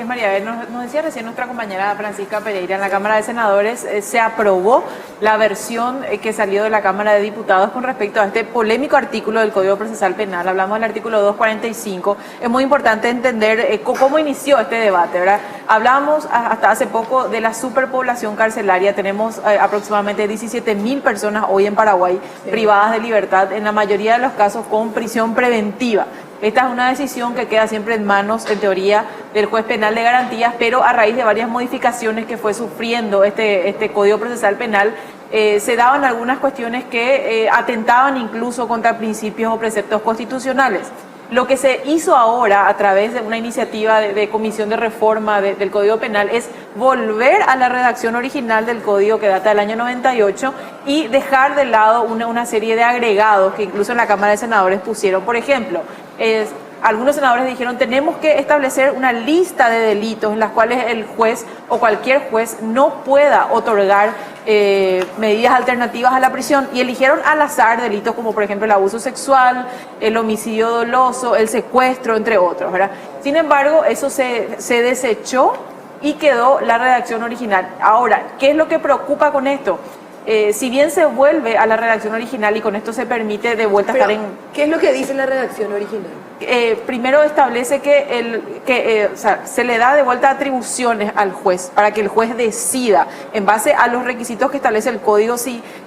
María, nos decía recién nuestra compañera Francisca Pereira, en la Cámara de Senadores se aprobó la versión que salió de la Cámara de Diputados con respecto a este polémico artículo del Código Procesal Penal. Hablamos del artículo 245. Es muy importante entender cómo inició este debate, ¿verdad? Hablábamos hasta hace poco de la superpoblación carcelaria. Tenemos aproximadamente 17.000 personas hoy en Paraguay privadas de libertad, en la mayoría de los casos con prisión preventiva. Esta es una decisión que queda siempre en manos, en teoría, del juez penal de garantías, pero a raíz de varias modificaciones que fue sufriendo este Código Procesal Penal, se daban algunas cuestiones que atentaban incluso contra principios o preceptos constitucionales. Lo que se hizo ahora a través de una iniciativa de comisión de reforma del Código Penal es volver a la redacción original del Código que data del año 98 y dejar de lado una serie de agregados que incluso en la Cámara de Senadores pusieron. Por ejemplo, algunos senadores dijeron tenemos que establecer una lista de delitos en las cuales el juez o cualquier juez no pueda otorgar medidas alternativas a la prisión, y eligieron al azar delitos como por ejemplo el abuso sexual, el homicidio doloso, el secuestro, entre otros, ¿verdad? Sin embargo, eso se desechó y quedó la redacción original. Ahora, ¿qué es lo que preocupa con esto? Si bien se vuelve a la redacción original y con esto se permite de vuelta estar en... ¿Qué es lo que dice la redacción original? Primero establece que se le da de vuelta atribuciones al juez para que el juez decida en base a los requisitos que establece el código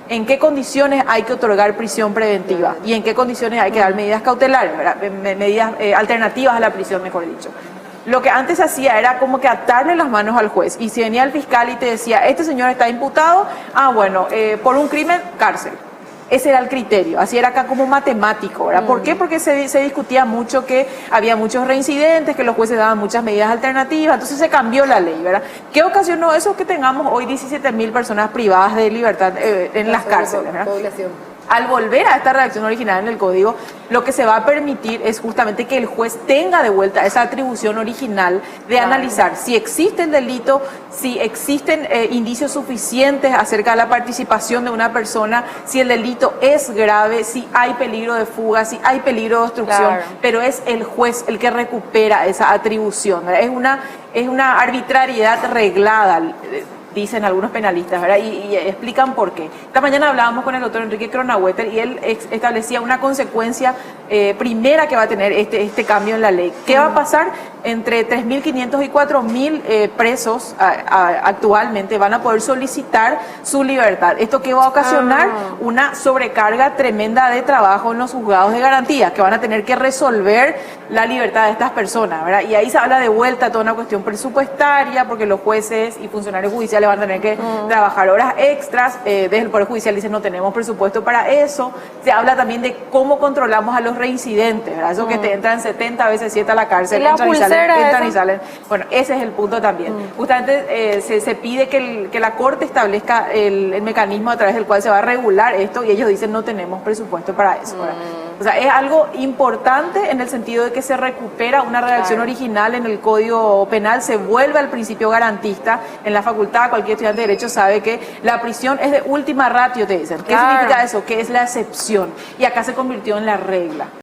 en qué condiciones hay que otorgar prisión preventiva y en qué condiciones hay que dar medidas cautelares, ¿verdad? Medidas alternativas a la prisión, mejor dicho. Lo que antes hacía era como que atarle las manos al juez, y si venía el fiscal y te decía, este señor está imputado, por un crimen, cárcel. Ese era el criterio, así era acá como matemático, ¿verdad? ¿Por qué? Porque se discutía mucho que había muchos reincidentes, que los jueces daban muchas medidas alternativas, entonces se cambió la ley, ¿verdad? ¿Qué ocasionó eso? Que tengamos hoy 17.000 personas privadas de libertad en las cárceles, ¿verdad? Al volver a esta redacción original en el código, lo que se va a permitir es justamente que el juez tenga de vuelta esa atribución original de analizar si existe el delito, si existen indicios suficientes acerca de la participación de una persona, si el delito es grave, si hay peligro de fuga, si hay peligro de obstrucción, pero es el juez el que recupera esa atribución, ¿verdad? Es una arbitrariedad reglada, dicen algunos penalistas, ¿verdad? Y explican por qué. Esta mañana hablábamos con el doctor Enrique Cronaueter y él establecía una consecuencia primera que va a tener este cambio en la ley. ¿Qué va a pasar? Entre 3.500 y 4.000 presos actualmente van a poder solicitar su libertad. ¿Esto qué va a ocasionar? Una sobrecarga tremenda de trabajo en los juzgados de garantía, que van a tener que resolver la libertad de estas personas, ¿verdad? Y ahí se habla de vuelta toda una cuestión presupuestaria, porque los jueces y funcionarios judiciales van a tener que trabajar horas extras. Desde el Poder Judicial dicen no tenemos presupuesto para eso. Se habla también de cómo controlamos a los reincidentes, ¿verdad? Eso que te entran 70 veces 7 a la cárcel, entran y salen. Bueno, ese es el punto también. Justamente se pide que la Corte establezca el mecanismo a través del cual se va a regular esto, y ellos dicen no tenemos presupuesto para eso, ¿verdad? O sea, es algo importante en el sentido de que se recupera una redacción original en el Código Penal, se vuelve al principio garantista. En la facultad, cualquier estudiante de Derecho sabe que la prisión es de última ratio, te dicen. ¿Qué significa eso? Que es la excepción. Y acá se convirtió en la regla.